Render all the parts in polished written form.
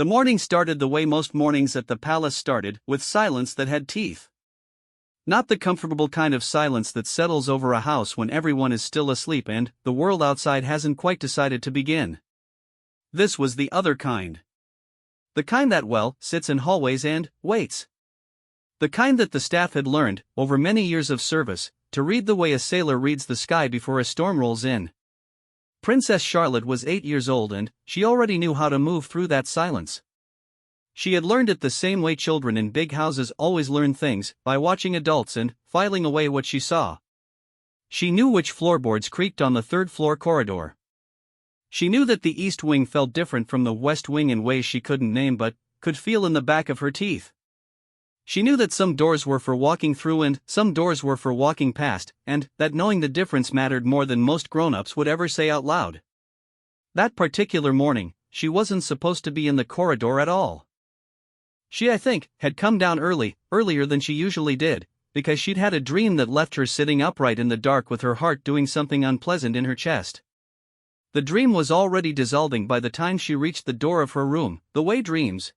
The morning started the way most mornings at the palace started, with silence that had teeth. Not the comfortable kind of silence that settles over a house when everyone is still asleep and the world outside hasn't quite decided to begin. This was the other kind. The kind that, well, sits in hallways and waits. The kind that the staff had learned, over many years of service, to read the way a sailor reads the sky before a storm rolls in. Princess Charlotte was 8 years old and she already knew how to move through that silence. She had learned it the same way children in big houses always learn things, by watching adults and filing away what she saw. She knew which floorboards creaked on the third-floor corridor. She knew that the east wing felt different from the west wing in ways she couldn't name but could feel in the back of her teeth. She knew that some doors were for walking through and some doors were for walking past, and that knowing the difference mattered more than most grown-ups would ever say out loud. That particular morning, she wasn't supposed to be in the corridor at all. She, I think, had come down earlier than she usually did, because she'd had a dream that left her sitting upright in the dark with her heart doing something unpleasant in her chest. The dream was already dissolving by the time she reached the door of her room, the way dreams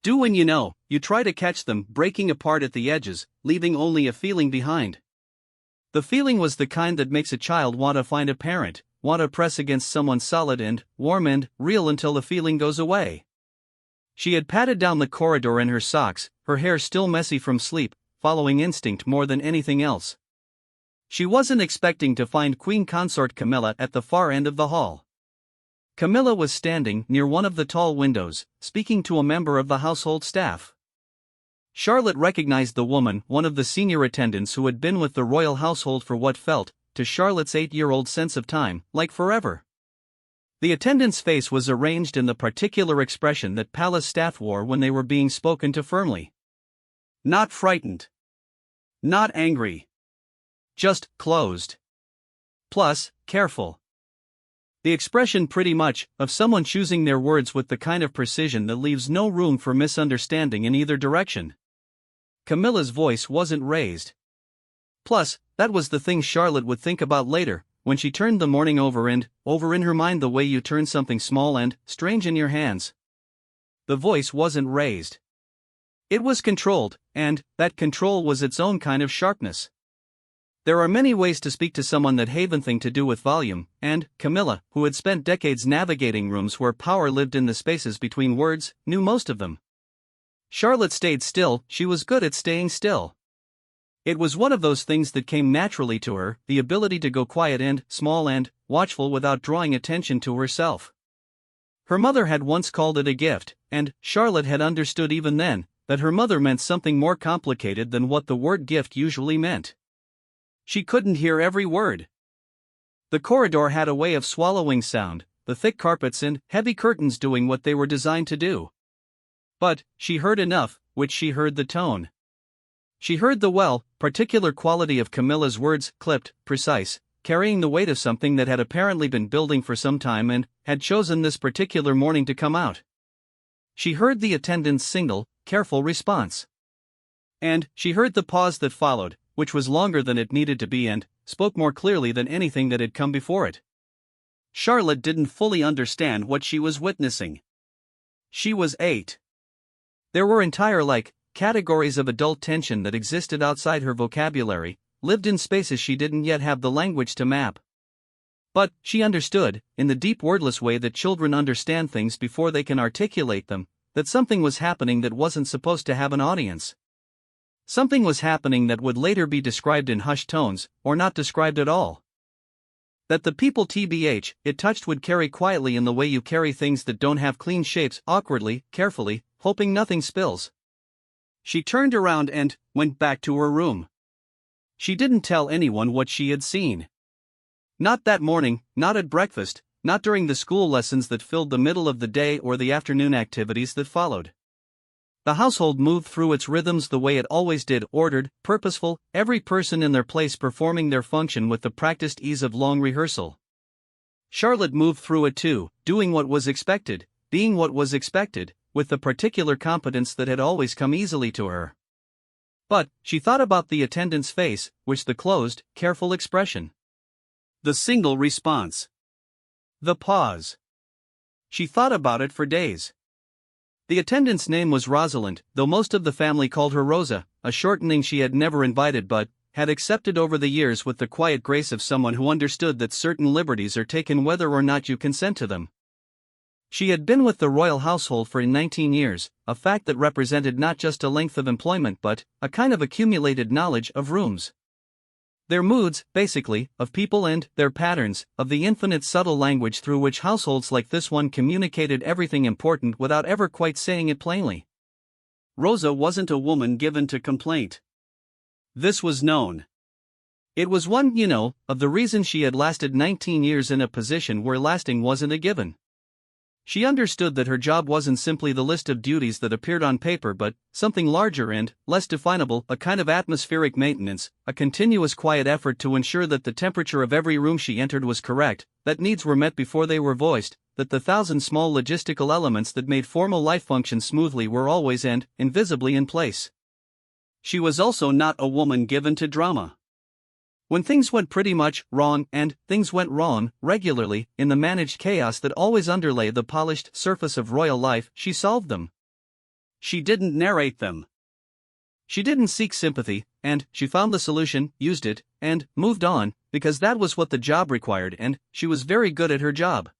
do when you try to catch them breaking apart at the edges, leaving only a feeling behind. The feeling was the kind that makes a child want to find a parent, want to press against someone solid and warm and real until the feeling goes away. She had padded down the corridor in her socks, her hair still messy from sleep, following instinct more than anything else. She wasn't expecting to find Queen Consort Camilla at the far end of the hall. Camilla was standing near one of the tall windows, speaking to a member of the household staff. Charlotte recognized the woman, one of the senior attendants who had been with the royal household for what felt, to Charlotte's 8-year-old sense of time, like forever. The attendant's face was arranged in the particular expression that palace staff wore when they were being spoken to firmly. Not frightened. Not angry. Just closed. Plus, careful. The expression pretty much of someone choosing their words with the kind of precision that leaves no room for misunderstanding in either direction. Camilla's voice wasn't raised. Plus, that was the thing Charlotte would think about later, when she turned the morning over in her mind the way you turn something small and strange in your hands. The voice wasn't raised. It was controlled, and that control was its own kind of sharpness. There are many ways to speak to someone that have nothing to do with volume, and Camilla, who had spent decades navigating rooms where power lived in the spaces between words, knew most of them. Charlotte stayed still. She was good at staying still. It was one of those things that came naturally to her, the ability to go quiet and small and watchful without drawing attention to herself. Her mother had once called it a gift, and Charlotte had understood even then that her mother meant something more complicated than what the word gift usually meant. She couldn't hear every word. The corridor had a way of swallowing sound, the thick carpets and heavy curtains doing what they were designed to do. But she heard enough, which she heard the tone. She heard the particular quality of Camilla's words, clipped, precise, carrying the weight of something that had apparently been building for some time and had chosen this particular morning to come out. She heard the attendant's single, careful response. And she heard the pause that followed, which was longer than it needed to be and spoke more clearly than anything that had come before it. Charlotte didn't fully understand what she was witnessing. She was 8. There were entire categories of adult tension that existed outside her vocabulary, lived in spaces she didn't yet have the language to map. But she understood, in the deep wordless way that children understand things before they can articulate them, that something was happening that wasn't supposed to have an audience. Something was happening that would later be described in hushed tones, or not described at all. That the people it touched would carry quietly in the way you carry things that don't have clean shapes, awkwardly, carefully, hoping nothing spills. She turned around and went back to her room. She didn't tell anyone what she had seen. Not that morning, not at breakfast, not during the school lessons that filled the middle of the day or the afternoon activities that followed. The household moved through its rhythms the way it always did, ordered, purposeful, every person in their place performing their function with the practiced ease of long rehearsal. Charlotte moved through it too, doing what was expected, being what was expected, with the particular competence that had always come easily to her. But she thought about the attendant's face, which the closed, careful expression. The single response. The pause. She thought about it for days. The attendant's name was Rosalind, though most of the family called her Rosa, a shortening she had never invited but had accepted over the years with the quiet grace of someone who understood that certain liberties are taken whether or not you consent to them. She had been with the royal household for 19 years, a fact that represented not just a length of employment but a kind of accumulated knowledge of rooms. Their moods, basically, of people and their patterns, of the infinite subtle language through which households like this one communicated everything important without ever quite saying it plainly. Rosa wasn't a woman given to complaint. This was known. It was one, of the reasons she had lasted 19 years in a position where lasting wasn't a given. She understood that her job wasn't simply the list of duties that appeared on paper but something larger and less definable, a kind of atmospheric maintenance, a continuous quiet effort to ensure that the temperature of every room she entered was correct, that needs were met before they were voiced, that the thousand small logistical elements that made formal life function smoothly were always and invisibly in place. She was also not a woman given to drama. When things went pretty much wrong, and things went wrong regularly, in the managed chaos that always underlay the polished surface of royal life, she solved them. She didn't narrate them. She didn't seek sympathy, and she found the solution, used it, and moved on, because that was what the job required, and she was very good at her job.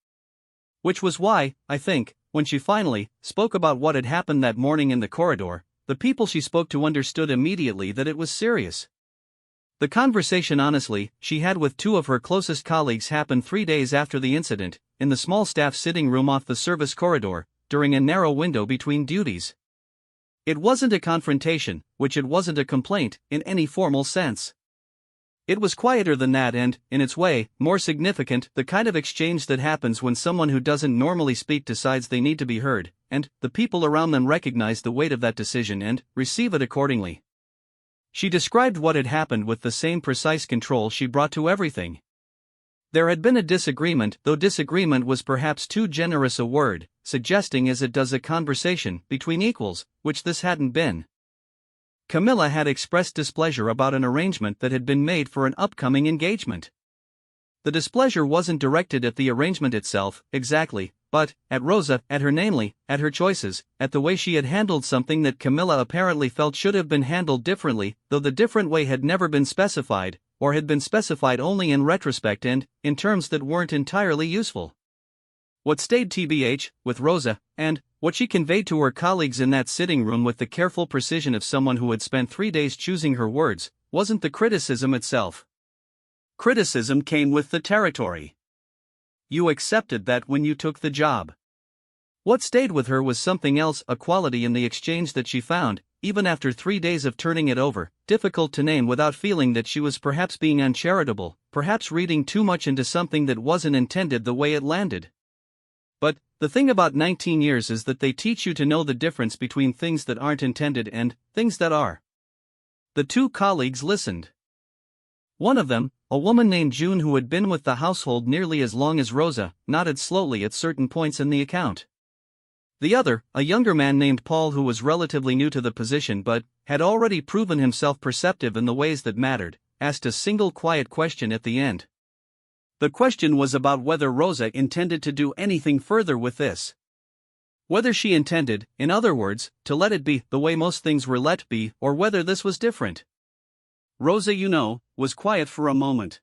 Which was why, I think, when she finally spoke about what had happened that morning in the corridor, the people she spoke to understood immediately that it was serious. The conversation, honestly, she had with two of her closest colleagues happened 3 days after the incident, in the small staff sitting room off the service corridor, during a narrow window between duties. It wasn't a confrontation, which it wasn't a complaint, in any formal sense. It was quieter than that and, in its way, more significant, the kind of exchange that happens when someone who doesn't normally speak decides they need to be heard, and the people around them recognize the weight of that decision and receive it accordingly. She described what had happened with the same precise control she brought to everything. There had been a disagreement, though disagreement was perhaps too generous a word, suggesting as it does a conversation between equals, which this hadn't been. Camilla had expressed displeasure about an arrangement that had been made for an upcoming engagement. The displeasure wasn't directed at the arrangement itself, exactly, but at Rosa, at her namely, at her choices, at the way she had handled something that Camilla apparently felt should have been handled differently, though the different way had never been specified, or had been specified only in retrospect and in terms that weren't entirely useful. What stayed TBH, with Rosa, and what she conveyed to her colleagues in that sitting room with the careful precision of someone who had spent 3 days choosing her words, wasn't the criticism itself. Criticism came with the territory. You accepted that when you took the job. What stayed with her was something else, a quality in the exchange that she found, even after 3 days of turning it over, difficult to name without feeling that she was perhaps being uncharitable, perhaps reading too much into something that wasn't intended the way it landed. But the thing about 19 years is that they teach you to know the difference between things that aren't intended and things that are. The two colleagues listened. One of them, a woman named June who had been with the household nearly as long as Rosa, nodded slowly at certain points in the account. The other, a younger man named Paul who was relatively new to the position but had already proven himself perceptive in the ways that mattered, asked a single quiet question at the end. The question was about whether Rosa intended to do anything further with this. Whether she intended, in other words, to let it be the way most things were let be, or whether this was different. Rosa, was quiet for a moment.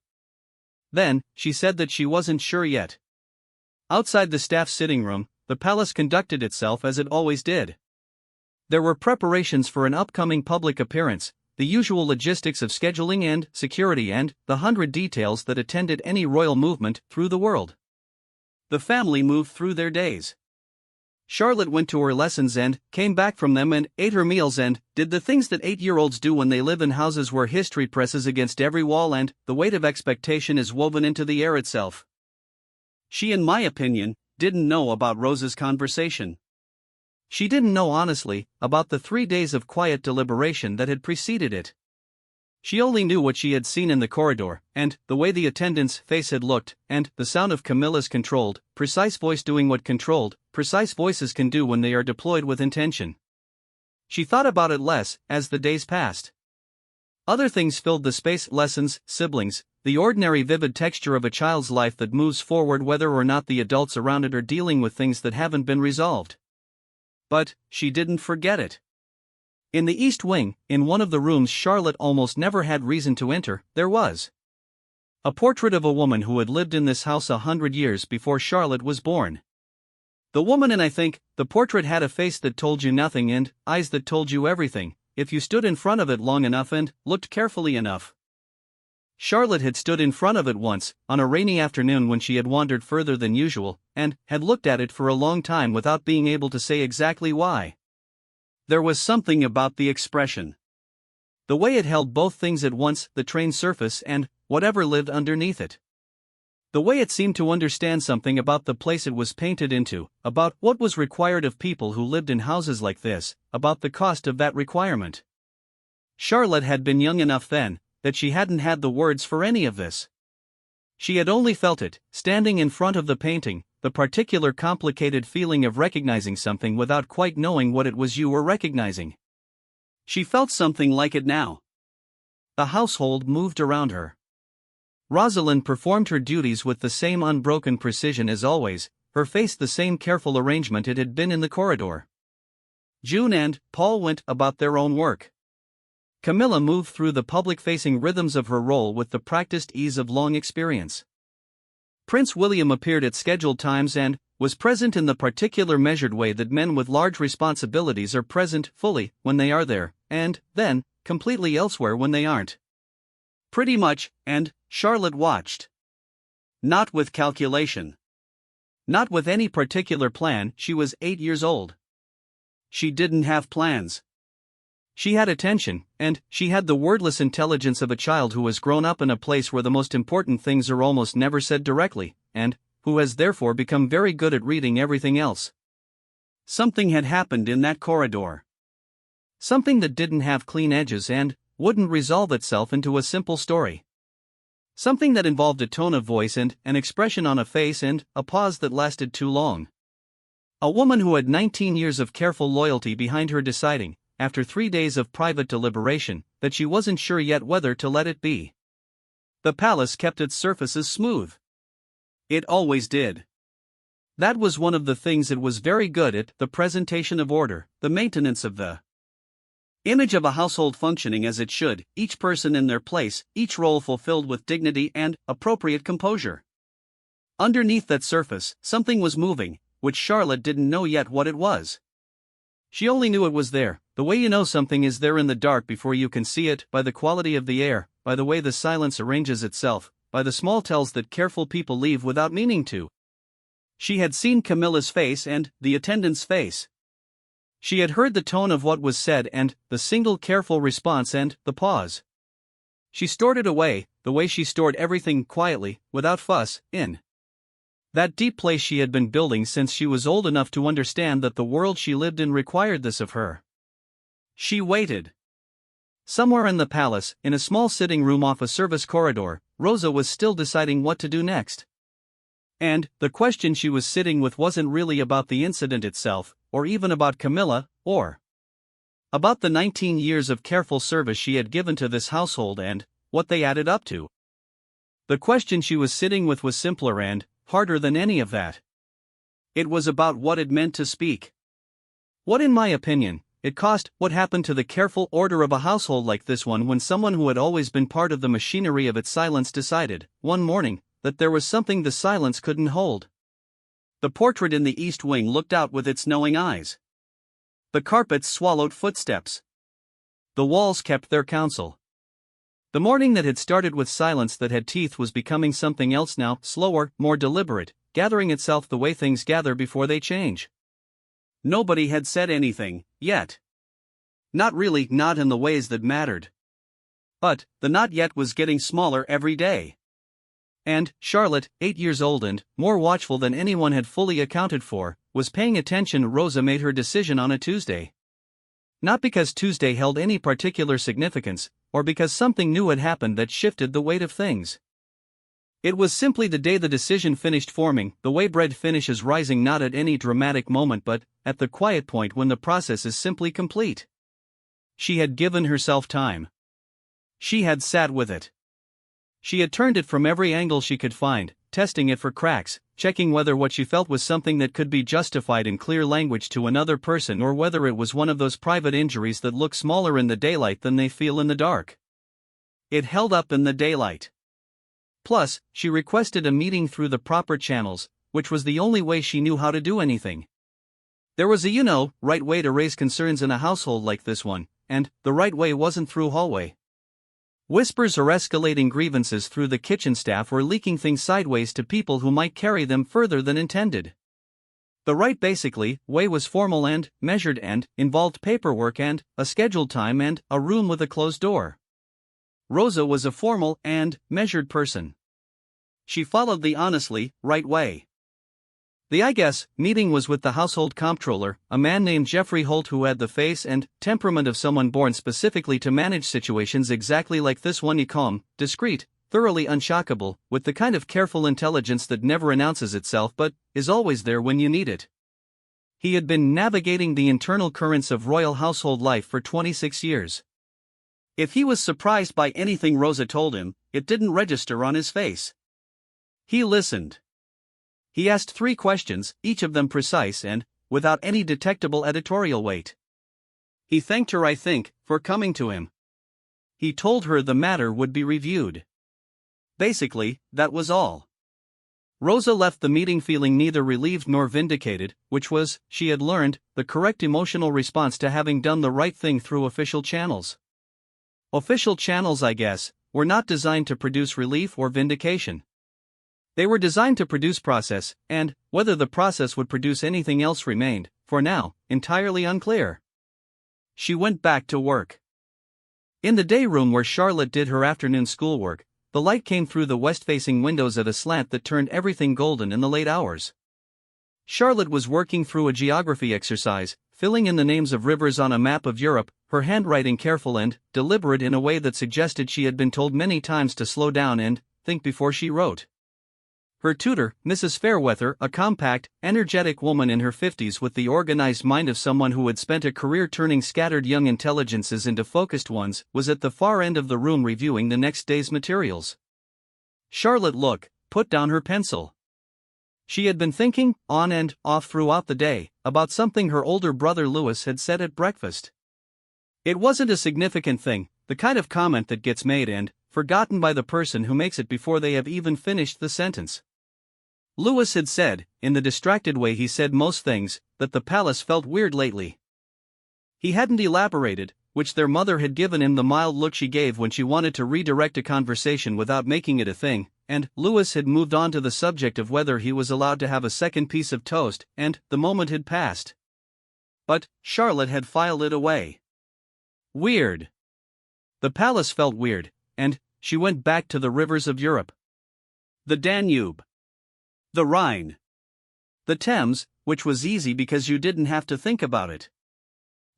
Then, she said that she wasn't sure yet. Outside the staff sitting room, the palace conducted itself as it always did. There were preparations for an upcoming public appearance, the usual logistics of scheduling and security and the 100 details that attended any royal movement through the world. The family moved through their days. Charlotte went to her lessons and came back from them and ate her meals and did the things that 8-year-olds do when they live in houses where history presses against every wall and the weight of expectation is woven into the air itself. She, in my opinion, didn't know about Rosa's conversation. She didn't know honestly about the 3 days of quiet deliberation that had preceded it. She only knew what she had seen in the corridor, and the way the attendant's face had looked, and the sound of Camilla's controlled, precise voice doing what controlled, precise voices can do when they are deployed with intention. She thought about it less as the days passed. Other things filled the space: lessons, siblings, the ordinary vivid texture of a child's life that moves forward whether or not the adults around it are dealing with things that haven't been resolved. But she didn't forget it. In the East Wing, in one of the rooms Charlotte almost never had reason to enter, there was a portrait of a woman who had lived in this house 100 years before Charlotte was born. The woman, and I think, the portrait had a face that told you nothing and eyes that told you everything, if you stood in front of it long enough and looked carefully enough. Charlotte had stood in front of it once, on a rainy afternoon when she had wandered further than usual, and had looked at it for a long time without being able to say exactly why. There was something about the expression. The way it held both things at once, the trained surface and whatever lived underneath it. The way it seemed to understand something about the place it was painted into, about what was required of people who lived in houses like this, about the cost of that requirement. Charlotte had been young enough then, that she hadn't had the words for any of this. She had only felt it, standing in front of the painting, the particular complicated feeling of recognizing something without quite knowing what it was you were recognizing. She felt something like it now. The household moved around her. Rosalind performed her duties with the same unbroken precision as always, her face the same careful arrangement it had been in the corridor. June and Paul went about their own work. Camilla moved through the public-facing rhythms of her role with the practiced ease of long experience. Prince William appeared at scheduled times and was present in the particular measured way that men with large responsibilities are present fully when they are there, and then completely elsewhere when they aren't. Pretty much, and Charlotte watched. Not with calculation. Not with any particular plan. She was 8 years old. She didn't have plans. She had attention, and she had the wordless intelligence of a child who has grown up in a place where the most important things are almost never said directly, and who has therefore become very good at reading everything else. Something had happened in that corridor. Something that didn't have clean edges and wouldn't resolve itself into a simple story. Something that involved a tone of voice and an expression on a face and a pause that lasted too long. A woman who had 19 years of careful loyalty behind her deciding, after 3 days of private deliberation, that she wasn't sure yet whether to let it be. The palace kept its surfaces smooth. It always did. That was one of the things it was very good at, the presentation of order, the maintenance of the image of a household functioning as it should, each person in their place, each role fulfilled with dignity and appropriate composure. Underneath that surface, something was moving, which Charlotte didn't know yet what it was. She only knew it was there, the way you know something is there in the dark before you can see it, by the quality of the air, by the way the silence arranges itself, by the small tells that careful people leave without meaning to. She had seen Camilla's face and the attendant's face. She had heard the tone of what was said and the single careful response and the pause. She stored it away, the way she stored everything, quietly, without fuss, in that deep place she had been building since she was old enough to understand that the world she lived in required this of her. She waited. Somewhere in the palace, in a small sitting room off a service corridor, Rosa was still deciding what to do next. And the question she was sitting with wasn't really about the incident itself, or even about Camilla, or about the 19 years of careful service she had given to this household and what they added up to. The question she was sitting with was simpler and harder than any of that. It was about what it meant to speak. What, in my opinion, it cost, what happened to the careful order of a household like this one when someone who had always been part of the machinery of its silence decided, one morning, that there was something the silence couldn't hold. The portrait in the East Wing looked out with its knowing eyes. The carpets swallowed footsteps. The walls kept their counsel. The morning that had started with silence that had teeth was becoming something else now, slower, more deliberate, gathering itself the way things gather before they change. Nobody had said anything, yet. Not really, not in the ways that mattered. But the not yet was getting smaller every day. And Charlotte, 8 years old and more watchful than anyone had fully accounted for, was paying attention. Rosa made her decision on a Tuesday. Not because Tuesday held any particular significance, or because something new had happened that shifted the weight of things. It was simply the day the decision finished forming, the way bread finishes rising, not at any dramatic moment but at the quiet point when the process is simply complete. She had given herself time. She had sat with it. She had turned it from every angle she could find, testing it for cracks, checking whether what she felt was something that could be justified in clear language to another person or whether it was one of those private injuries that look smaller in the daylight than they feel in the dark. It held up in the daylight. Plus, she requested a meeting through the proper channels, which was the only way she knew how to do anything. There was a right way to raise concerns in a household like this one, and the right way wasn't through hallway. Whispers or escalating grievances through the kitchen staff or leaking things sideways to people who might carry them further than intended. The right way was formal and measured and involved paperwork and a scheduled time and a room with a closed door. Rosa was a formal and measured person. She followed the honestly right way. The meeting was with the household comptroller, a man named Jeffrey Holt who had the face and temperament of someone born specifically to manage situations exactly like this one: calm, discreet, thoroughly unshockable, with the kind of careful intelligence that never announces itself but is always there when you need it. He had been navigating the internal currents of royal household life for 26 years. If he was surprised by anything Rosa told him, it didn't register on his face. He listened. He asked 3 questions, each of them precise and without any detectable editorial weight. He thanked her, for coming to him. He told her the matter would be reviewed. Basically, that was all. Rosa left the meeting feeling neither relieved nor vindicated, which was, she had learned, the correct emotional response to having done the right thing through official channels. Official channels, were not designed to produce relief or vindication. They were designed to produce process, and whether the process would produce anything else remained, for now, entirely unclear. She went back to work. In the day room where Charlotte did her afternoon schoolwork, the light came through the west-facing windows at a slant that turned everything golden in the late hours. Charlotte was working through a geography exercise, filling in the names of rivers on a map of Europe, her handwriting careful and deliberate in a way that suggested she had been told many times to slow down and think before she wrote. Her tutor, Mrs. Fairweather, a compact, energetic woman in her 50s with the organized mind of someone who had spent a career turning scattered young intelligences into focused ones, was at the far end of the room reviewing the next day's materials. Charlotte put down her pencil. She had been thinking, on and off throughout the day, about something her older brother Louis had said at breakfast. It wasn't a significant thing, the kind of comment that gets made and forgotten by the person who makes it before they have even finished the sentence. Louis had said, in the distracted way he said most things, that the palace felt weird lately. He hadn't elaborated, which their mother had given him the mild look she gave when she wanted to redirect a conversation without making it a thing, and Louis had moved on to the subject of whether he was allowed to have a second piece of toast, and the moment had passed. But Charlotte had filed it away. Weird. The palace felt weird, and she went back to the rivers of Europe. The Danube. The Rhine. The Thames, which was easy because you didn't have to think about it.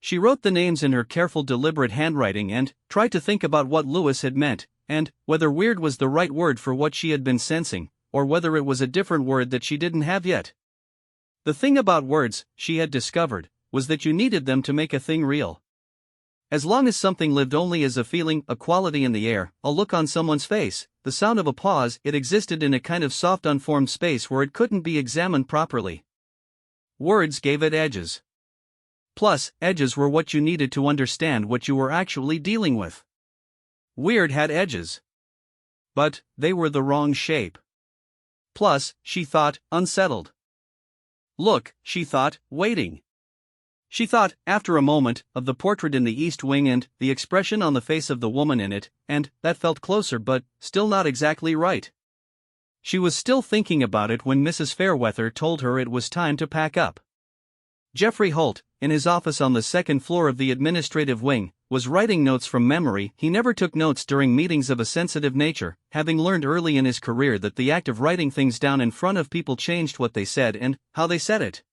She wrote the names in her careful, deliberate handwriting and tried to think about what Louis had meant, and whether weird was the right word for what she had been sensing, or whether it was a different word that she didn't have yet. The thing about words, she had discovered, was that you needed them to make a thing real. As long as something lived only as a feeling, a quality in the air, a look on someone's face, the sound of a pause, it existed in a kind of soft unformed space where it couldn't be examined properly. Words gave it edges. Plus, edges were what you needed to understand what you were actually dealing with. Weird had edges. But they were the wrong shape. Plus, she thought, unsettled. Look, she thought, waiting. She thought, after a moment, of the portrait in the East Wing and the expression on the face of the woman in it, and that felt closer but still not exactly right. She was still thinking about it when Mrs. Fairweather told her it was time to pack up. Jeffrey Holt, in his office on the second floor of the administrative wing, was writing notes from memory. He never took notes during meetings of a sensitive nature, having learned early in his career that the act of writing things down in front of people changed what they said and how they said it.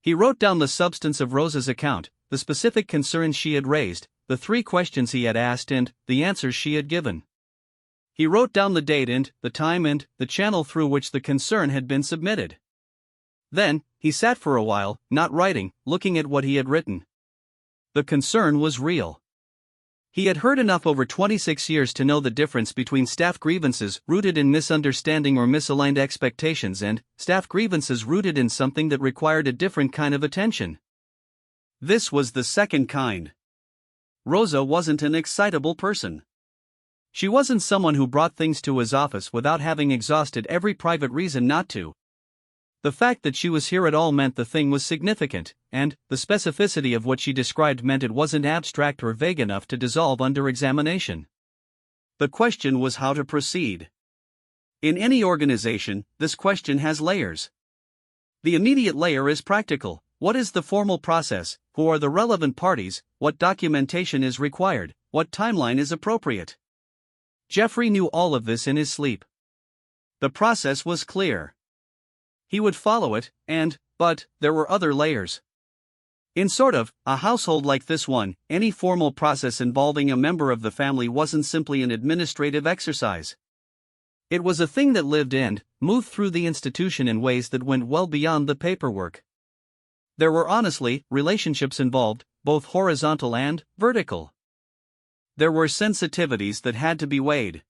He wrote down the substance of Rosa's account, the specific concerns she had raised, the 3 questions he had asked and the answers she had given. He wrote down the date and the time and the channel through which the concern had been submitted. Then, he sat for a while, not writing, looking at what he had written. The concern was real. He had heard enough over 26 years to know the difference between staff grievances rooted in misunderstanding or misaligned expectations and staff grievances rooted in something that required a different kind of attention. This was the second kind. Rosa wasn't an excitable person. She wasn't someone who brought things to his office without having exhausted every private reason not to. The fact that she was here at all meant the thing was significant, and the specificity of what she described meant it wasn't abstract or vague enough to dissolve under examination. The question was how to proceed. In any organization, this question has layers. The immediate layer is practical. What is the formal process? Who are the relevant parties? What documentation is required? What timeline is appropriate? Jeffrey knew all of this in his sleep. The process was clear. He would follow it, but there were other layers. In a household like this one, any formal process involving a member of the family wasn't simply an administrative exercise. It was a thing that lived and moved through the institution in ways that went well beyond the paperwork. There were honestly relationships involved, both horizontal and vertical. There were sensitivities that had to be weighed.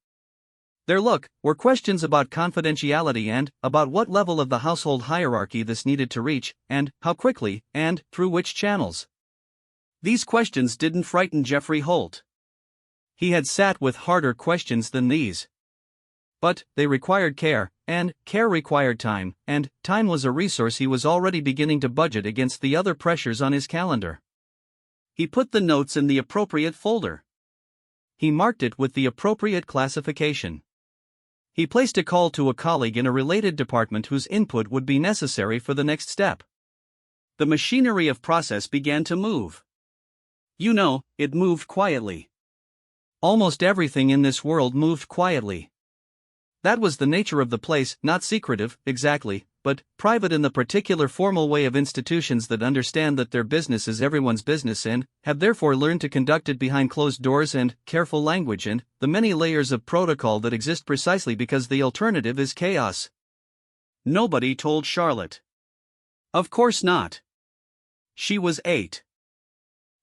There were questions about confidentiality and about what level of the household hierarchy this needed to reach, and how quickly, and through which channels. These questions didn't frighten Jeffrey Holt. He had sat with harder questions than these. But they required care, and care required time, and time was a resource he was already beginning to budget against the other pressures on his calendar. He put the notes in the appropriate folder. He marked it with the appropriate classification. He placed a call to a colleague in a related department whose input would be necessary for the next step. The machinery of process began to move. It moved quietly. Almost everything in this world moved quietly. That was the nature of the place, not secretive, exactly, but private in the particular formal way of institutions that understand that their business is everyone's business and have therefore learned to conduct it behind closed doors and careful language and the many layers of protocol that exist precisely because the alternative is chaos. Nobody told Charlotte. Of course not. She was 8.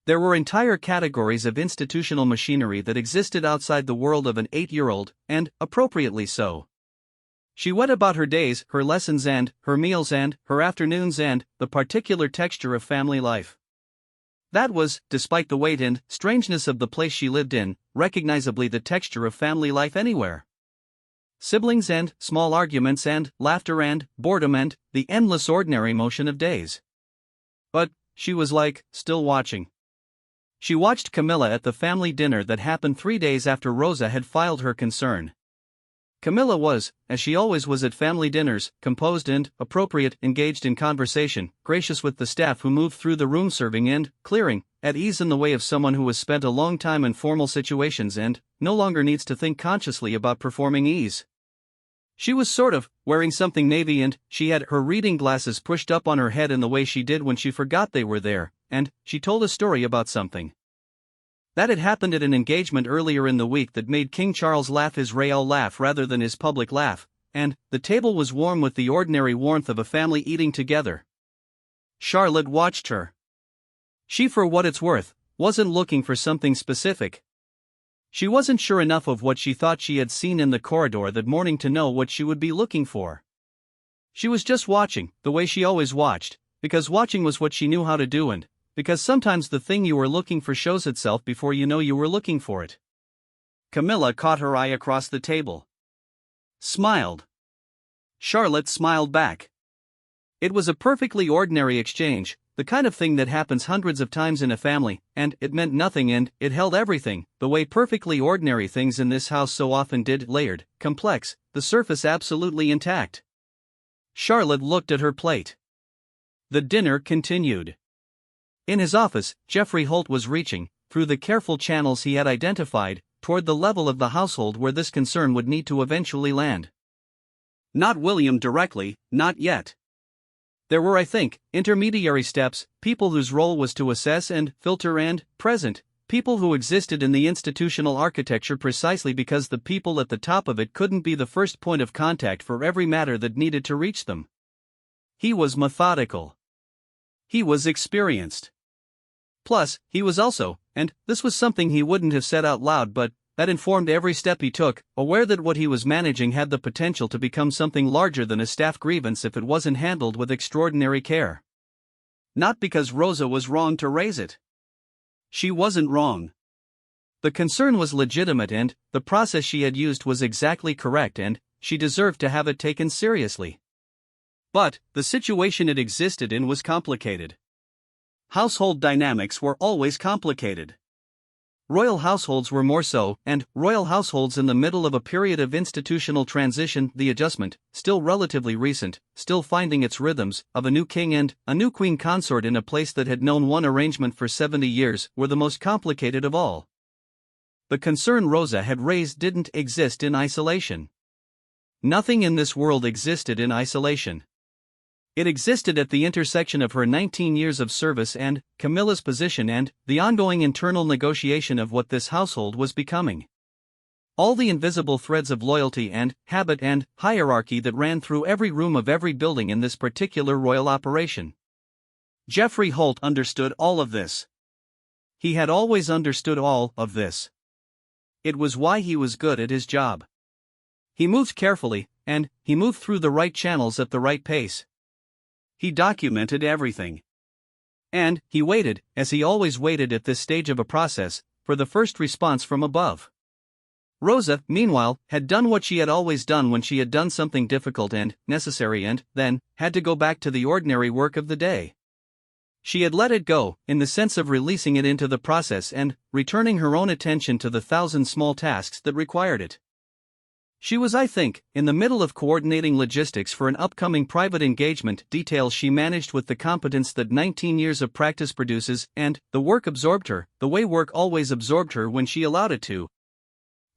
There were entire categories of institutional machinery that existed outside the world of an 8-year-old, and appropriately so. She went about her days, her lessons and her meals and her afternoons and the particular texture of family life. That was, despite the weight and strangeness of the place she lived in, recognizably the texture of family life anywhere. Siblings and small arguments and laughter and boredom and the endless ordinary motion of days. But she was still watching. She watched Camilla at the family dinner that happened 3 days after Rosa had filed her concern. Camilla was, as she always was at family dinners, composed and appropriate, engaged in conversation, gracious with the staff who moved through the room serving and clearing, at ease in the way of someone who has spent a long time in formal situations and no longer needs to think consciously about performing ease. She was wearing something navy and she had her reading glasses pushed up on her head in the way she did when she forgot they were there, and she told a story about something that had happened at an engagement earlier in the week that made King Charles laugh his real laugh rather than his public laugh, and the table was warm with the ordinary warmth of a family eating together. Charlotte watched her. She, for what it's worth, wasn't looking for something specific. She wasn't sure enough of what she thought she had seen in the corridor that morning to know what she would be looking for. She was just watching, the way she always watched, because watching was what she knew how to do and because sometimes the thing you were looking for shows itself before you know you were looking for it. Camilla caught her eye across the table. Smiled. Charlotte smiled back. It was a perfectly ordinary exchange, the kind of thing that happens hundreds of times in a family, and it meant nothing and it held everything, the way perfectly ordinary things in this house so often did, layered, complex, the surface absolutely intact. Charlotte looked at her plate. The dinner continued. In his office, Jeffrey Holt was reaching, through the careful channels he had identified, toward the level of the household where this concern would need to eventually land. Not William directly, not yet. There were, intermediary steps, people whose role was to assess and filter and present, people who existed in the institutional architecture precisely because the people at the top of it couldn't be the first point of contact for every matter that needed to reach them. He was methodical. He was experienced. Plus, he was also, and this was something he wouldn't have said out loud but that informed every step he took, aware that what he was managing had the potential to become something larger than a staff grievance if it wasn't handled with extraordinary care. Not because Rosa was wrong to raise it. She wasn't wrong. The concern was legitimate and the process she had used was exactly correct and she deserved to have it taken seriously. But the situation it existed in was complicated. Household dynamics were always complicated. Royal households were more so, and royal households in the middle of a period of institutional transition, the adjustment, still relatively recent, still finding its rhythms, of a new king and a new queen consort in a place that had known one arrangement for 70 years, were the most complicated of all. The concern Rosa had raised didn't exist in isolation. Nothing in this world existed in isolation. It existed at the intersection of her 19 years of service and Camilla's position and the ongoing internal negotiation of what this household was becoming. All the invisible threads of loyalty and habit and hierarchy that ran through every room of every building in this particular royal operation. Geoffrey Holt understood all of this. He had always understood all of this. It was why he was good at his job. He moved carefully, and he moved through the right channels at the right pace. He documented everything. And he waited, as he always waited at this stage of a process, for the first response from above. Rosa, meanwhile, had done what she had always done when she had done something difficult and necessary and, then, had to go back to the ordinary work of the day. She had let it go, in the sense of releasing it into the process and returning her own attention to the thousand small tasks that required it. She was, I think, in the middle of coordinating logistics for an upcoming private engagement, details she managed with the competence that 19 years of practice produces, and the work absorbed her, the way work always absorbed her when she allowed it to.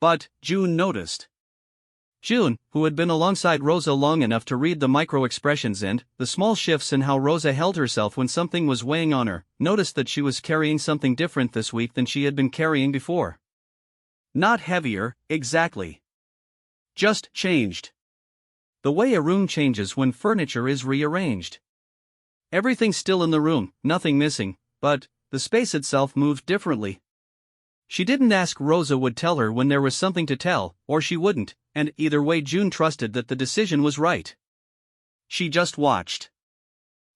But June noticed. June, who had been alongside Rosa long enough to read the micro-expressions and the small shifts in how Rosa held herself when something was weighing on her, noticed that she was carrying something different this week than she had been carrying before. Not heavier, exactly. Just changed. The way a room changes when furniture is rearranged. Everything still in the room, nothing missing, but the space itself moved differently. She didn't ask Rosa would tell her when there was something to tell, or she wouldn't, and either way June trusted that the decision was right. She just watched.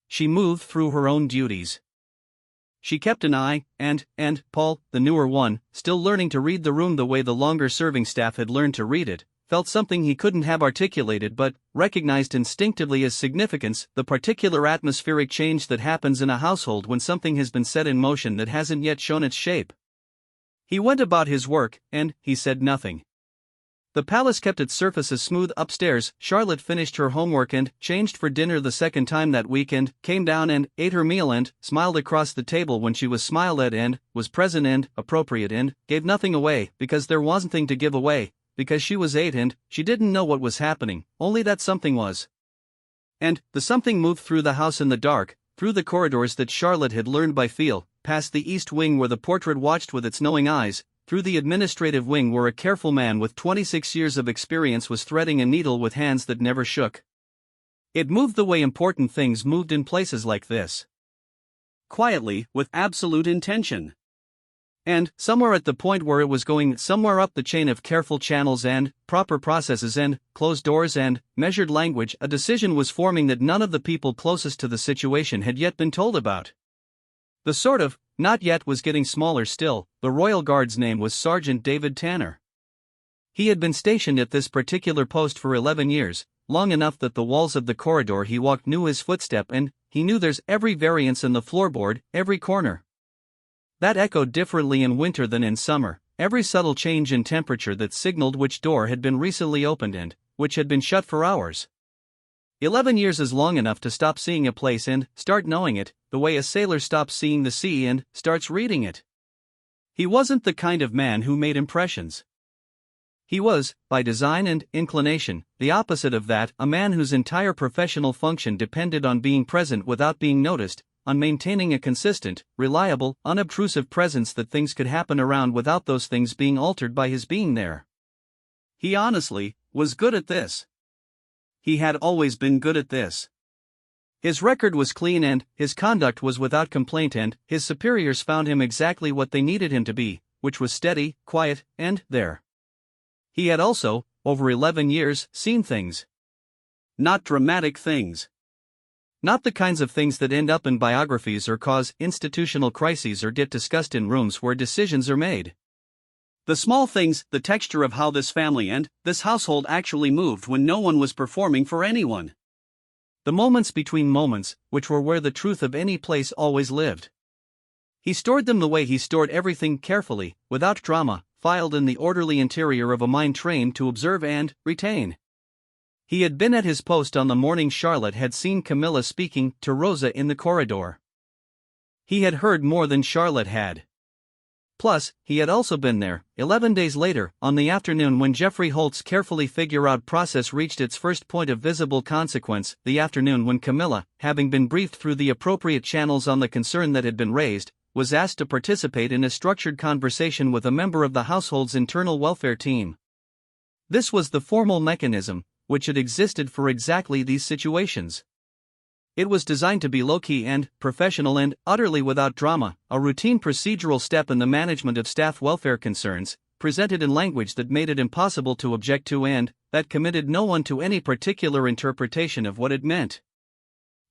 She moved through her own duties. She kept an eye, and Paul, the newer one, still learning to read the room the way the longer-serving staff had learned to read it, felt something he couldn't have articulated but recognized instinctively as significance, the particular atmospheric change that happens in a household when something has been set in motion that hasn't yet shown its shape. He went about his work, and he said nothing. The palace kept its surfaces smooth upstairs. Charlotte finished her homework and changed for dinner the second time that week and came down and ate her meal and smiled across the table when she was smiled at and was present and appropriate and gave nothing away because there wasn't anything to give away, because she was 8 and she didn't know what was happening, only that something was. And the something moved through the house in the dark, through the corridors that Charlotte had learned by feel, past the east wing where the portrait watched with its knowing eyes, through the administrative wing where a careful man with 26 years of experience was threading a needle with hands that never shook. It moved the way important things moved in places like this. Quietly, with absolute intention. And, somewhere at the point where it was going, somewhere up the chain of careful channels and proper processes and closed doors and measured language, a decision was forming that none of the people closest to the situation had yet been told about. The sort of, not yet was getting smaller still. The Royal Guard's name was Sergeant David Tanner. He had been stationed at this particular post for 11 years, long enough that the walls of the corridor he walked knew his footstep and he knew there's every variance in the floorboard, every corner. That echoed differently in winter than in summer, every subtle change in temperature that signaled which door had been recently opened and which had been shut for hours. 11 years is long enough to stop seeing a place and start knowing it, the way a sailor stops seeing the sea and starts reading it. He wasn't the kind of man who made impressions. He was, by design and inclination, the opposite of that, a man whose entire professional function depended on being present without being noticed, on maintaining a consistent, reliable, unobtrusive presence that things could happen around without those things being altered by his being there. He honestly was good at this. He had always been good at this. His record was clean and his conduct was without complaint, and his superiors found him exactly what they needed him to be, which was steady, quiet, and there. He had also, over 11 years, seen things. Not dramatic things. Not the kinds of things that end up in biographies or cause institutional crises or get discussed in rooms where decisions are made. The small things, the texture of how this family and this household actually moved when no one was performing for anyone. The moments between moments, which were where the truth of any place always lived. He stored them the way he stored everything, carefully, without drama, filed in the orderly interior of a mind trained to observe and retain. He had been at his post on the morning Charlotte had seen Camilla speaking to Rosa in the corridor. He had heard more than Charlotte had. Plus, he had also been there, 11 days later, on the afternoon when Jeffrey Holt's carefully figure-out process reached its first point of visible consequence, the afternoon when Camilla, having been briefed through the appropriate channels on the concern that had been raised, was asked to participate in a structured conversation with a member of the household's internal welfare team. This was the formal mechanism, which had existed for exactly these situations. It was designed to be low-key and professional and utterly without drama, a routine procedural step in the management of staff welfare concerns, presented in language that made it impossible to object to and that committed no one to any particular interpretation of what it meant.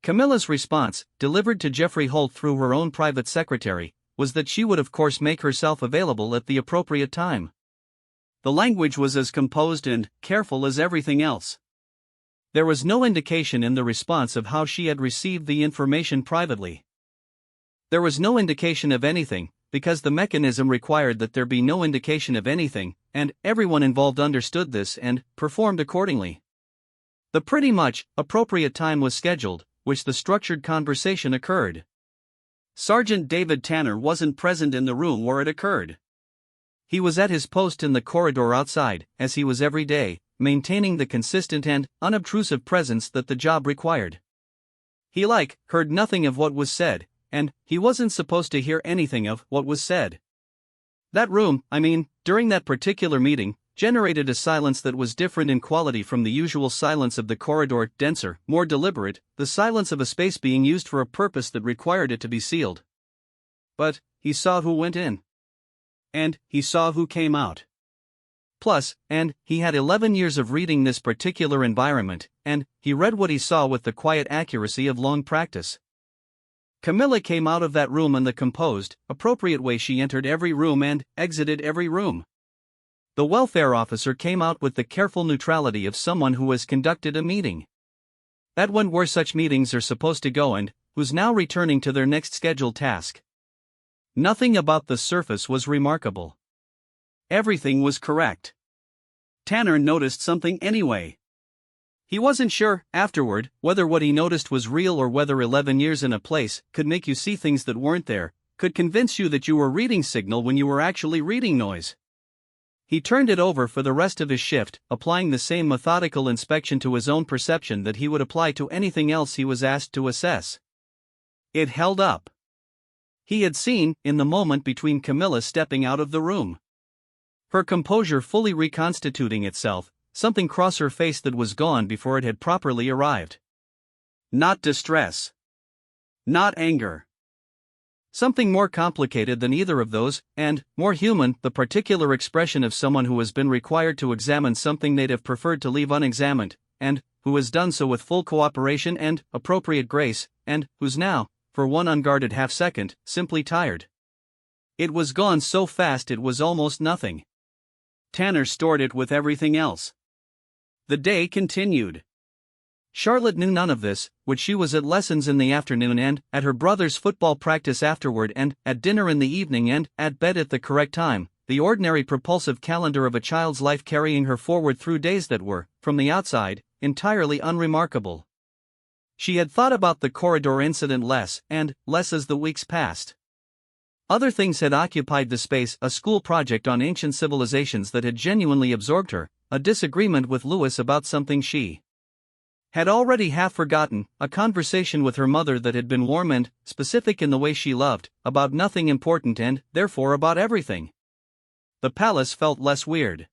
Camilla's response, delivered to Jeffrey Holt through her own private secretary, was that she would of course make herself available at the appropriate time. The language was as composed and careful as everything else. There was no indication in the response of how she had received the information privately. There was no indication of anything, because the mechanism required that there be no indication of anything, and everyone involved understood this and performed accordingly. The pretty much appropriate time was scheduled, which the structured conversation occurred. Sergeant David Tanner wasn't present in the room where it occurred. He was at his post in the corridor outside, as he was every day, maintaining the consistent and unobtrusive presence that the job required. He heard nothing of what was said, and he wasn't supposed to hear anything of what was said. That room, during that particular meeting, generated a silence that was different in quality from the usual silence of the corridor, denser, more deliberate, the silence of a space being used for a purpose that required it to be sealed. But he saw who went in. And he saw who came out. Plus, and he had 11 years of reading this particular environment, and he read what he saw with the quiet accuracy of long practice. Camilla came out of that room in the composed, appropriate way she entered every room and exited every room. The welfare officer came out with the careful neutrality of someone who has conducted a meeting. That went where such meetings are supposed to go and who's now returning to their next scheduled task. Nothing about the surface was remarkable. Everything was correct. Tanner noticed something anyway. He wasn't sure, afterward, whether what he noticed was real or whether 11 years in a place could make you see things that weren't there, could convince you that you were reading signal when you were actually reading noise. He turned it over for the rest of his shift, applying the same methodical inspection to his own perception that he would apply to anything else he was asked to assess. It held up. He had seen, in the moment between Camilla stepping out of the room, her composure fully reconstituting itself, something cross her face that was gone before it had properly arrived. Not distress. Not anger. Something more complicated than either of those, and more human, the particular expression of someone who has been required to examine something they'd have preferred to leave unexamined, and who has done so with full cooperation and appropriate grace, and who's now, for one unguarded half-second, simply tired. It was gone so fast it was almost nothing. Tanner stored it with everything else. The day continued. Charlotte knew none of this, which she was at lessons in the afternoon and at her brother's football practice afterward and at dinner in the evening and at bed at the correct time, the ordinary propulsive calendar of a child's life carrying her forward through days that were, from the outside, entirely unremarkable. She had thought about the corridor incident less and less as the weeks passed. Other things had occupied the space, a school project on ancient civilizations that had genuinely absorbed her, a disagreement with Louis about something she had already half forgotten, a conversation with her mother that had been warm and specific in the way she loved, about nothing important and, therefore, about everything. The palace felt less weird.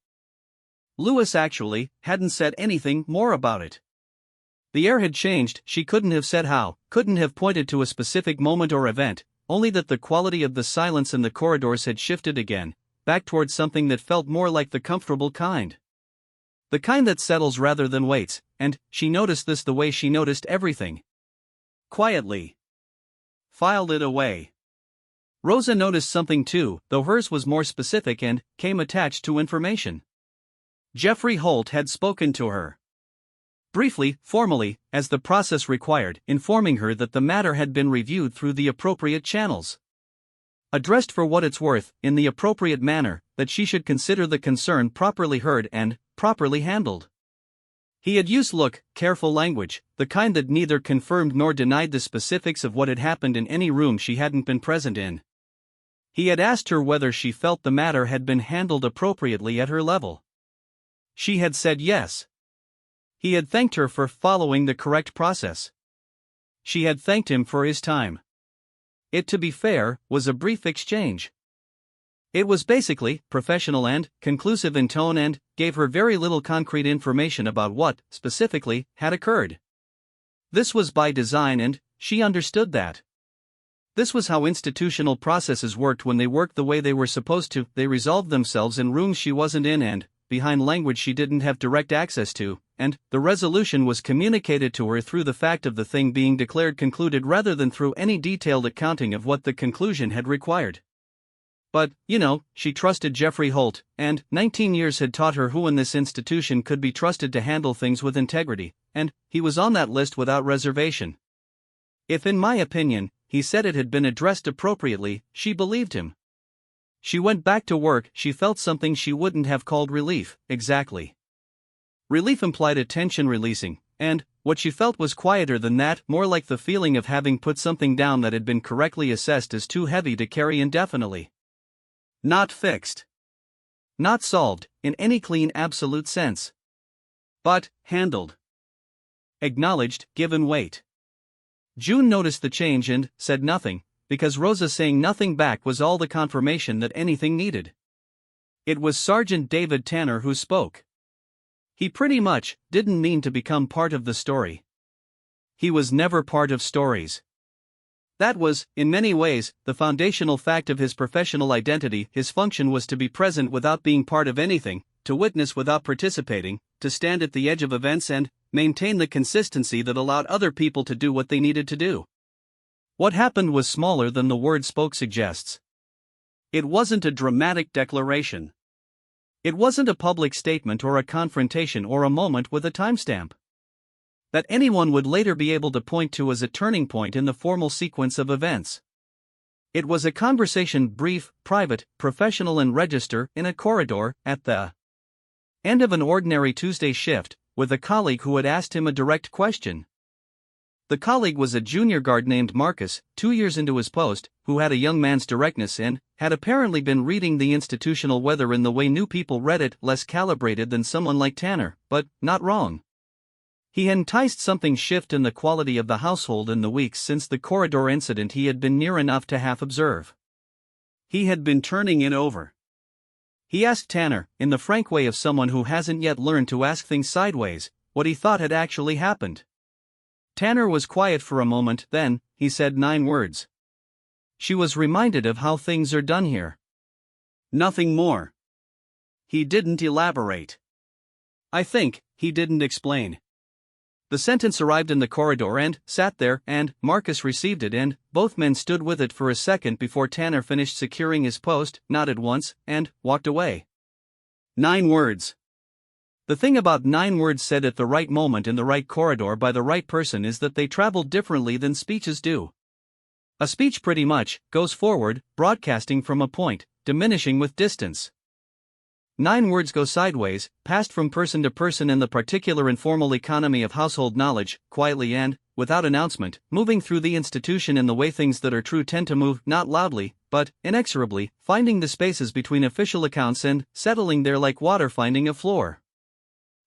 Louis actually hadn't said anything more about it. The air had changed, she couldn't have said how, couldn't have pointed to a specific moment or event, only that the quality of the silence in the corridors had shifted again, back towards something that felt more like the comfortable kind. The kind that settles rather than waits, and she noticed this the way she noticed everything. Quietly. Filed it away. Rosa noticed something too, though hers was more specific and came attached to information. Jeffrey Holt had spoken to her. Briefly, formally, as the process required, informing her that the matter had been reviewed through the appropriate channels. Addressed for what it's worth, in the appropriate manner, that she should consider the concern properly heard and properly handled. He had used careful language, the kind that neither confirmed nor denied the specifics of what had happened in any room she hadn't been present in. He had asked her whether she felt the matter had been handled appropriately at her level. She had said yes. He had thanked her for following the correct process. She had thanked him for his time. It, to be fair, was a brief exchange. It was basically professional and conclusive in tone and gave her very little concrete information about what, specifically, had occurred. This was by design and she understood that. This was how institutional processes worked when they worked the way they were supposed to. They resolved themselves in rooms she wasn't in and behind language she didn't have direct access to, and the resolution was communicated to her through the fact of the thing being declared concluded rather than through any detailed accounting of what the conclusion had required. But, she trusted Jeffrey Holt, and 19 years had taught her who in this institution could be trusted to handle things with integrity, and he was on that list without reservation. If, in my opinion, he said it had been addressed appropriately, she believed him. She went back to work. She felt something she wouldn't have called relief, exactly. Relief implied a tension releasing, and what she felt was quieter than that, more like the feeling of having put something down that had been correctly assessed as too heavy to carry indefinitely. Not fixed. Not solved, in any clean absolute sense. But handled. Acknowledged, given weight. June noticed the change and said nothing, because Rosa saying nothing back was all the confirmation that anything needed. It was Sergeant David Tanner who spoke. He pretty much didn't mean to become part of the story. He was never part of stories. That was, in many ways, the foundational fact of his professional identity. His function was to be present without being part of anything, to witness without participating, to stand at the edge of events and maintain the consistency that allowed other people to do what they needed to do. What happened was smaller than the word spoke suggests. It wasn't a dramatic declaration. It wasn't a public statement or a confrontation or a moment with a timestamp that anyone would later be able to point to as a turning point in the formal sequence of events. It was a conversation, brief, private, professional and register, in a corridor, at the end of an ordinary Tuesday shift, with a colleague who had asked him a direct question. The colleague was a junior guard named Marcus, 2 years into his post, who had a young man's directness and had apparently been reading the institutional weather in the way new people read it, less calibrated than someone like Tanner, but not wrong. He had enticed something shift in the quality of the household in the weeks since the corridor incident he had been near enough to half observe. He had been turning it over. He asked Tanner, in the frank way of someone who hasn't yet learned to ask things sideways, what he thought had actually happened. Tanner was quiet for a moment, then he said 9 words. She was reminded of how things are done here. Nothing more. He didn't elaborate. I think he didn't explain. The sentence arrived in the corridor and sat there, and Marcus received it, and both men stood with it for a second before Tanner finished securing his post, nodded once, and walked away. 9 words. The thing about 9 words said at the right moment in the right corridor by the right person is that they travel differently than speeches do. A speech pretty much goes forward, broadcasting from a point, diminishing with distance. 9 words go sideways, passed from person to person in the particular informal economy of household knowledge, quietly and, without announcement, moving through the institution in the way things that are true tend to move, not loudly, but inexorably, finding the spaces between official accounts and settling there like water finding a floor.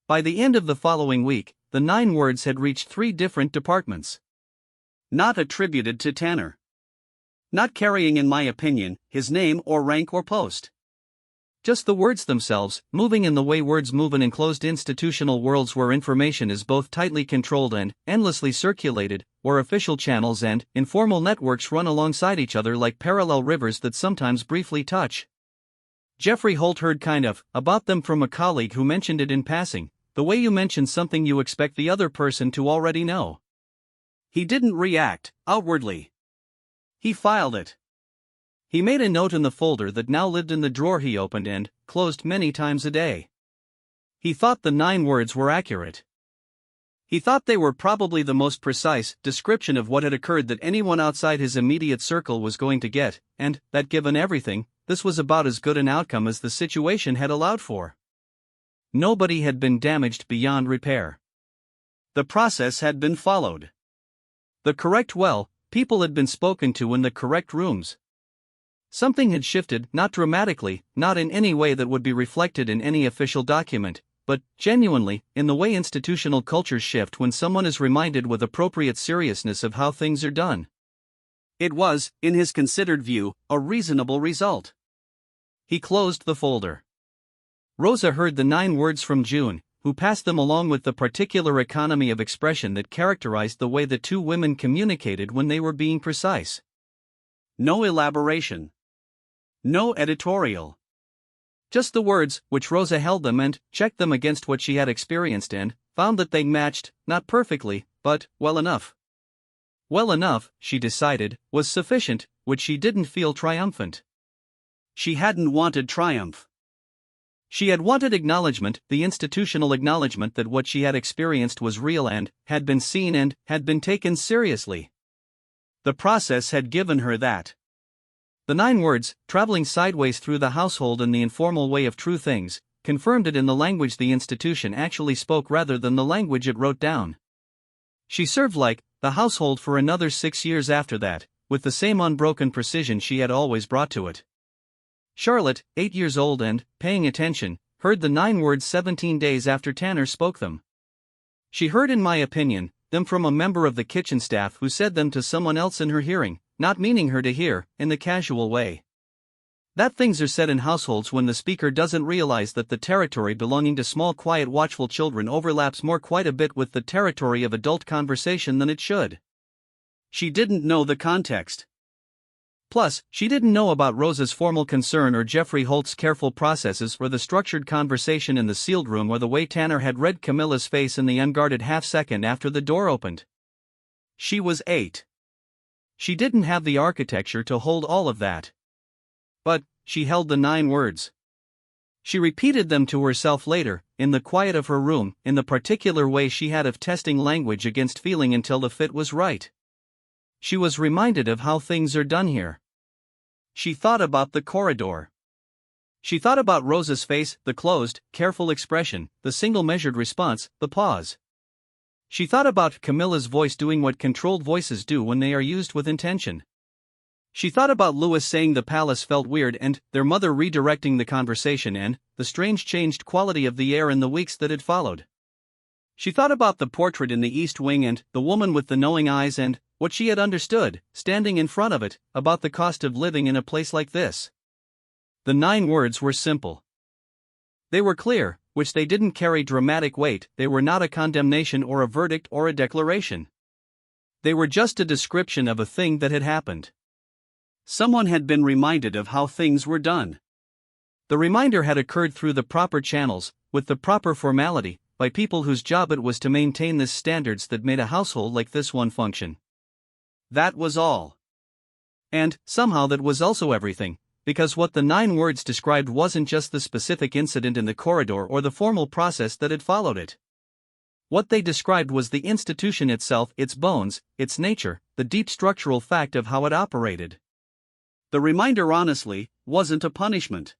By the end of the following week, the 9 words had reached 3 different departments. Not attributed to Tanner. Not carrying, in my opinion, his name or rank or post. Just the words themselves, moving in the way words move in enclosed institutional worlds where information is both tightly controlled and endlessly circulated, where official channels and informal networks run alongside each other like parallel rivers that sometimes briefly touch. Jeffrey Holt heard kind of about them from a colleague who mentioned it in passing, the way you mention something you expect the other person to already know. He didn't react outwardly. He filed it. He made a note in the folder that now lived in the drawer he opened and closed many times a day. He thought the 9 words were accurate. He thought they were probably the most precise description of what had occurred that anyone outside his immediate circle was going to get, and that given everything, this was about as good an outcome as the situation had allowed for. Nobody had been damaged beyond repair. The process had been followed. The correct people had been spoken to in the correct rooms. Something had shifted, not dramatically, not in any way that would be reflected in any official document, but, genuinely, in the way institutional cultures shift when someone is reminded with appropriate seriousness of how things are done. It was, in his considered view, a reasonable result. He closed the folder. Rosa heard the 9 words from June, who passed them along with the particular economy of expression that characterized the way the 2 women communicated when they were being precise. No elaboration. No editorial. Just the words, which Rosa held them and checked them against what she had experienced and found that they matched, not perfectly, but well enough. Well enough, she decided, was sufficient, which she didn't feel triumphant. She hadn't wanted triumph. She had wanted acknowledgement, the institutional acknowledgement that what she had experienced was real and had been seen and had been taken seriously. The process had given her that. The 9 words, traveling sideways through the household in the informal way of true things, confirmed it in the language the institution actually spoke rather than the language it wrote down. She served like the household for another 6 years after that, with the same unbroken precision she had always brought to it. Charlotte, 8 years old and, paying attention, heard the 9 words 17 days after Tanner spoke them. She heard, in my opinion, them from a member of the kitchen staff who said them to someone else in her hearing, not meaning her to hear, in the casual way that things are said in households when the speaker doesn't realize that the territory belonging to small, quiet, watchful children overlaps more quite a bit with the territory of adult conversation than it should. She didn't know the context. Plus, she didn't know about Rosa's formal concern or Jeffrey Holt's careful processes or the structured conversation in the sealed room or the way Tanner had read Camilla's face in the unguarded half-second after the door opened. She was 8. She didn't have the architecture to hold all of that. But she held the 9 words. She repeated them to herself later, in the quiet of her room, in the particular way she had of testing language against feeling until the fit was right. She was reminded of how things are done here. She thought about the corridor. She thought about Rosa's face, the closed, careful expression, the single measured response, the pause. She thought about Camilla's voice doing what controlled voices do when they are used with intention. She thought about Louis saying the palace felt weird and their mother redirecting the conversation and the strange changed quality of the air in the weeks that had followed. She thought about the portrait in the East Wing and the woman with the knowing eyes and what she had understood, standing in front of it, about the cost of living in a place like this. The 9 words were simple. They were clear, which they didn't carry dramatic weight, they were not a condemnation or a verdict or a declaration. They were just a description of a thing that had happened. Someone had been reminded of how things were done. The reminder had occurred through the proper channels, with the proper formality, by people whose job it was to maintain the standards that made a household like this one function. That was all. And, somehow that was also everything, because what the 9 words described wasn't just the specific incident in the corridor or the formal process that had followed it. What they described was the institution itself, its bones, its nature, the deep structural fact of how it operated. The reminder, honestly, wasn't a punishment.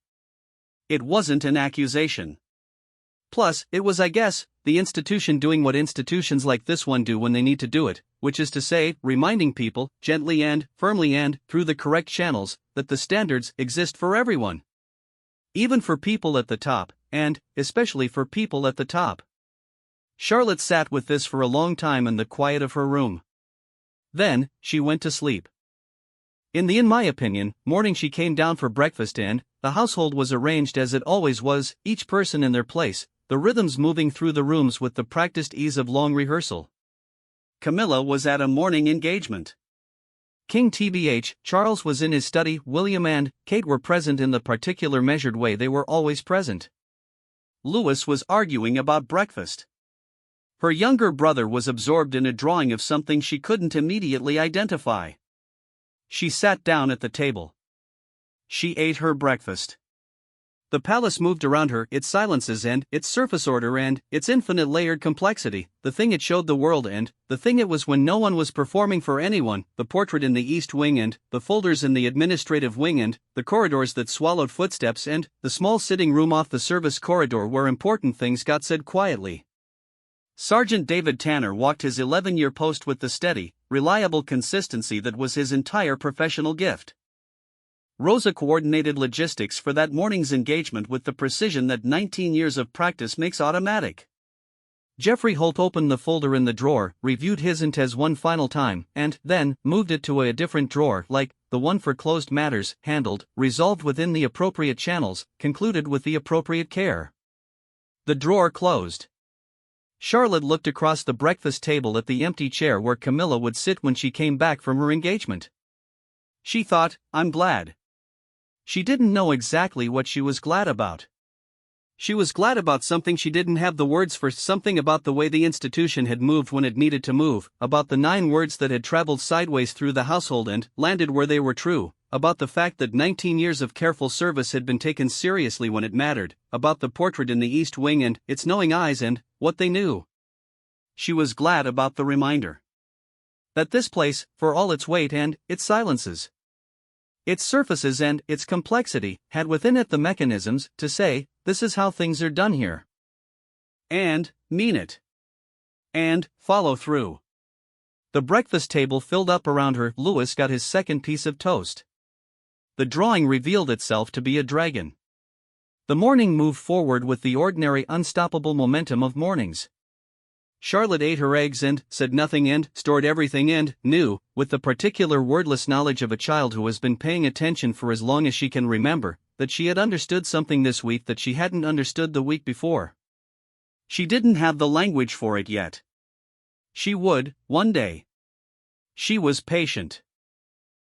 It wasn't an accusation. Plus, it was, I guess, the institution doing what institutions like this one do when they need to do it, which is to say, reminding people, gently and firmly and through the correct channels, that the standards exist for everyone. Even for people at the top, and especially for people at the top. Charlotte sat with this for a long time in the quiet of her room. Then, she went to sleep. In my opinion, morning she came down for breakfast and, the household was arranged as it always was, each person in their place, the rhythms moving through the rooms with the practiced ease of long rehearsal. Camilla was at a morning engagement. King TBH, Charles was in his study, William and Kate were present in the particular measured way they were always present. Louis was arguing about breakfast. Her younger brother was absorbed in a drawing of something she couldn't immediately identify. She sat down at the table. She ate her breakfast. The palace moved around her, its silences and its surface order and its infinite layered complexity, the thing it showed the world and the thing it was when no one was performing for anyone, the portrait in the East Wing and the folders in the administrative wing and the corridors that swallowed footsteps and the small sitting room off the service corridor where important things got said quietly. Sergeant David Tanner walked his 11-year post with the steady, reliable consistency that was his entire professional gift. Rosa coordinated logistics for that morning's engagement with the precision that 19 years of practice makes automatic. Jeffrey Holt opened the folder in the drawer, reviewed his intes one final time, and then moved it to a different drawer, like the one for closed matters, handled, resolved within the appropriate channels, concluded with the appropriate care. The drawer closed. Charlotte looked across the breakfast table at the empty chair where Camilla would sit when she came back from her engagement. She thought, I'm glad. She didn't know exactly what she was glad about. She was glad about something she didn't have the words for, something about the way the institution had moved when it needed to move, about the 9 words that had traveled sideways through the household and landed where they were true, about the fact that 19 years of careful service had been taken seriously when it mattered, about the portrait in the East Wing and its knowing eyes and what they knew. She was glad about the reminder that this place, for all its weight and its silences, its surfaces and its complexity, had within it the mechanisms to say, this is how things are done here. And mean it. And follow through. The breakfast table filled up around her. Louis got his second piece of toast. The drawing revealed itself to be a dragon. The morning moved forward with the ordinary unstoppable momentum of mornings. Charlotte ate her eggs and said nothing and stored everything and knew, with the particular wordless knowledge of a child who has been paying attention for as long as she can remember, that she had understood something this week that she hadn't understood the week before. She didn't have the language for it yet. She would, one day. She was patient.